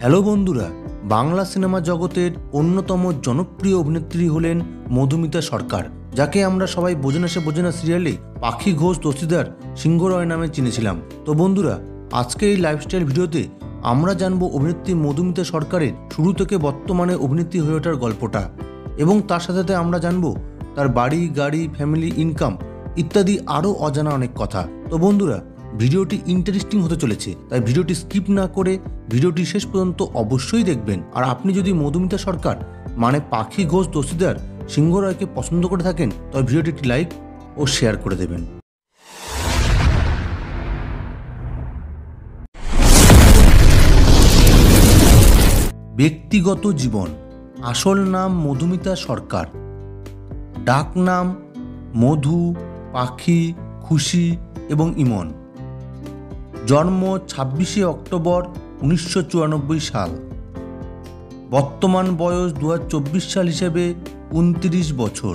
Hello বন্ধুরা, Bangla cinema জগতের অন্যতম জনপ্রিয় অভিনেত্রী হলেন মধুমিতা সরকার, যাকে আমরা সবাই বোঝে না সিরিয়ালে পাখি ঘোষ দস্তিদার সিংহরায় নামে চিনেছিলাম। তো বন্ধুরা, আজকে এই লাইফস্টাইল ভিডিওতে আমরা জানবো অভিনেত্রী মধুমিতা সরকারের শুরু থেকে বর্তমানে অভিনেত্রী হয়ে ওঠার গল্পটা, এবং তার সাথে সাথে আমরা জানবো তার বাড়ি, গাড়ি, ফ্যামিলি, ইনকাম ইত্যাদি আরও অজানা অনেক কথা। তো বন্ধুরা, ভিডিওটি ইন্টারেস্টিং হতে চলেছে, তাই ভিডিওটি স্কিপ না করে ভিডিওটি শেষ পর্যন্ত অবশ্যই দেখবেন। আর আপনি যদি মধুমিতা সরকার মানে পাখি ঘোষ দস্তিদার সিংহরায়কে পছন্দ করে থাকেন তবে ভিডিওটি একটি লাইক ও শেয়ার করে দেবেন। ব্যক্তিগত জীবন। আসল নাম মধুমিতা সরকার, ডাক নাম মধু, পাখি, খুশি এবং ইমন। জন্ম 26শে অক্টোবর 1994 সাল। বর্তমান বয়স 2024 সাল হিসেবে 29 বছর।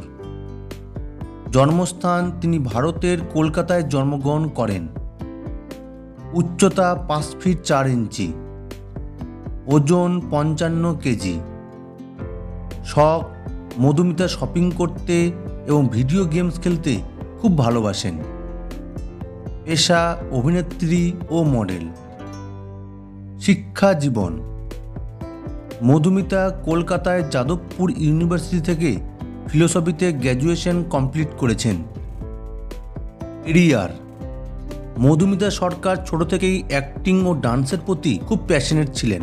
জন্মস্থান তিনি ভারতের কলকাতায় জন্মগ্রহণ করেন। উচ্চতা 5 ফিট 4 ইঞ্চি। ওজন 55 কেজি। শখ, মধুমিতা শপিং করতে এবং ভিডিও গেমস খেলতে খুব ভালোবাসেন। পেশা অভিনেত্রী ও মডেল। শিক্ষা জীবন। মধুমিতা কলকাতায় যাদবপুর ইউনিভার্সিটি থেকে ফিলোসফিতে গ্র্যাজুয়েশন কমপ্লিট করেছেন। কেরিয়ার। মধুমিতা সরকার ছোট থেকেই অ্যাক্টিং ও ডান্সের প্রতি খুব প্যাশনেট ছিলেন,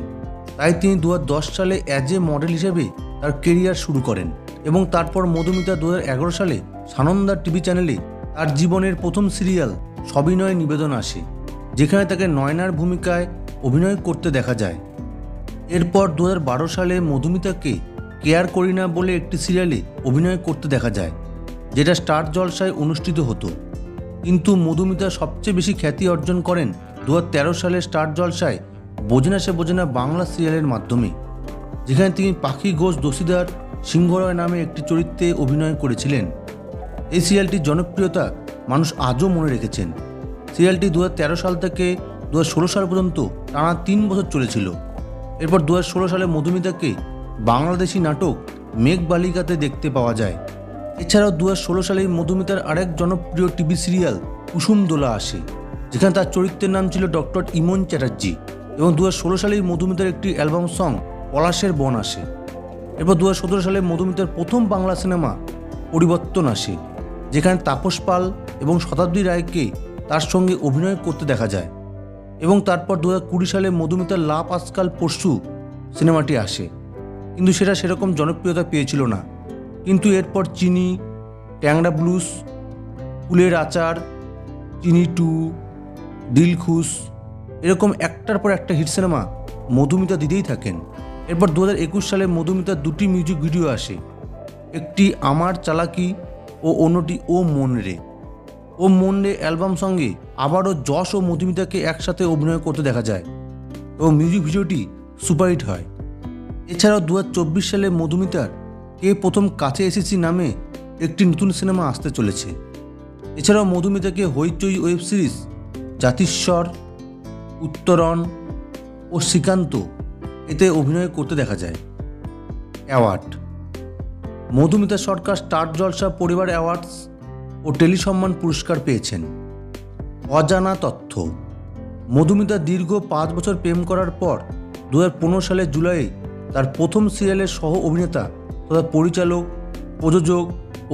তাই তিনি 2010 সালে অ্যাজ এ মডেল হিসেবে তার কেরিয়ার শুরু করেন এবং তারপর মধুমিতা 2011 সালে সানন্দা টিভি চ্যানেলে তার জীবনের প্রথম সিরিয়াল সবিনয় নিবেদন আসে, যেখানে তাকে নয়নার ভূমিকায় অভিনয় করতে দেখা যায়। এরপর 2012 সালে মধুমিতাকে কেয়ার করি না বলে একটি সিরিয়ালে অভিনয় করতে দেখা যায়, যেটা স্টার জলসায় অনুষ্ঠিত হতো। কিন্তু মধুমিতা সবচেয়ে বেশি খ্যাতি অর্জন করেন 2013 সালে স্টার জলসায় বোঝে না বাংলা সিরিয়ালের মাধ্যমে, যেখানে তিনি পাখি ঘোষ দস্তিদার সিংহরায় নামে একটি চরিত্রে অভিনয় করেছিলেন। এই সিরিয়ালটির জনপ্রিয়তা মানুষ আজও মনে রেখেছেন। সিরিয়ালটি 2013 সাল থেকে 2016 সাল পর্যন্ত টানা 3 বছর চলেছিল। এরপর 2016 সালে মধুমিতাকে বাংলাদেশি নাটক মেঘবালিকাতে দেখতে পাওয়া যায়। এছাড়াও 2016 সালে মধুমিতার আরেক জনপ্রিয় টিভি সিরিয়াল কুসুম দোলা আসে, যেখানে তার চরিত্রের নাম ছিল ডক্টর ইমন চ্যাটার্জি, এবং 2016 সালেই মধুমিতার একটি অ্যালবাম সং পলাশের বন আসে। এরপর 2017 সালে মধুমিতার প্রথম বাংলা সিনেমা পরিবর্তন আসে, যেখানে তাপস পাল এবং শতাব্দী রায়কে তার সঙ্গে অভিনয় করতে দেখা যায়, এবং তারপর 2020 সালে মধুমিতার লাভ আজকাল পরশু সিনেমাটি আসে, কিন্তু সেটা সেরকম জনপ্রিয়তা পেয়েছিল না। কিন্তু এরপর চিনি, ট্যাংরা ব্লুস, ফুলের আচার, চিনি 2, দিলখুশ এরকম একটার পর একটা হিট সিনেমা মধুমিতা দিতেই থাকেন। এরপর 2021 সালে মধুমিতার 2টি মিউজিক ভিডিও আসে, একটি আমার চালাকি ও অন্যটি ও মন রে। ও মন রে অ্যালবাম সঙ্গে আবারও যশ ও মধুমিতাকে একসাথে অভিনয় করতে দেখা যায় এবং মিউজিক ভিডিওটি সুপারহিট হয়। এছাড়াও 2024 সালে মধুমিতার কে প্রথম কাছে এসেছি নামে একটি নতুন সিনেমা আসতে চলেছে। এছাড়াও মধুমিতাকে হইচই ওয়েব সিরিজ জাতিস্বর, উত্তরণ ও শ্রীকান্ত এতে অভিনয় করতে দেখা যায়। অ্যাওয়ার্ড। মধুমিতা সরকার স্টার জলসা পরিবার অ্যাওয়ার্ডস ও টেলি সম্মান পুরস্কার পেয়েছেন। অজানা তথ্য। মধুমিতা দীর্ঘ 5 বছর প্রেম করার পর 2015 সালের জুলাইয়ে তার প্রথম সিরিয়ালের সহ অভিনেতা তথা পরিচালক, প্রযোজক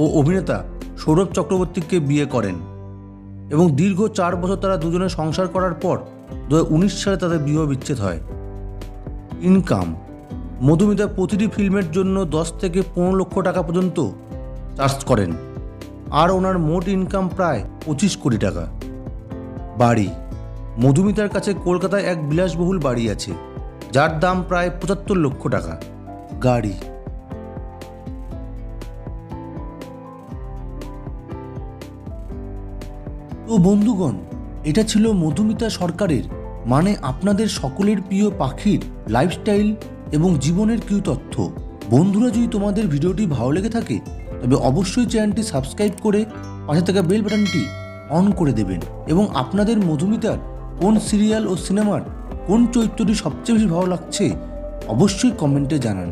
ও অভিনেতা সৌরভ চক্রবর্তীকে বিয়ে করেন এবং দীর্ঘ 4 বছর তারা দুজনে সংসার করার পর 2019 সালে তাদের বিবাহ বিচ্ছেদ হয়। ইনকাম। মধুমিতা প্রতিটি ফিল্মের জন্য 10 থেকে 15 লক্ষ টাকা পর্যন্ত চার্জ করেন, আর ওনার মোট ইনকাম প্রায় 25 কোটি টাকা। বাড়ি। মধুমিতার কাছে কলকাতায় এক বিলাসবহুল বাড়ি আছে, যার দাম প্রায় 75 লক্ষ টাকা। গাড়ি। তো বন্ধুগণ, এটা ছিল মধুমিতা সরকারের মানে আপনাদের সকলের প্রিয় পাখির লাইফস্টাইল এবং জীবনের কিছু তথ্য। বন্ধুরা, যদি তোমাদের ভিডিওটি ভালো লেগে থাকে তবে অবশ্যই চ্যানেলটি সাবস্ক্রাইব করে পাশে থাকা বেল বাটনটি অন করে দেবেন এবং আপনাদের মধুমিতার কোন সিরিয়াল ও সিনেমার কোন চরিত্রটি সবচেয়ে বেশি ভালো লাগছে অবশ্যই কমেন্টে জানান।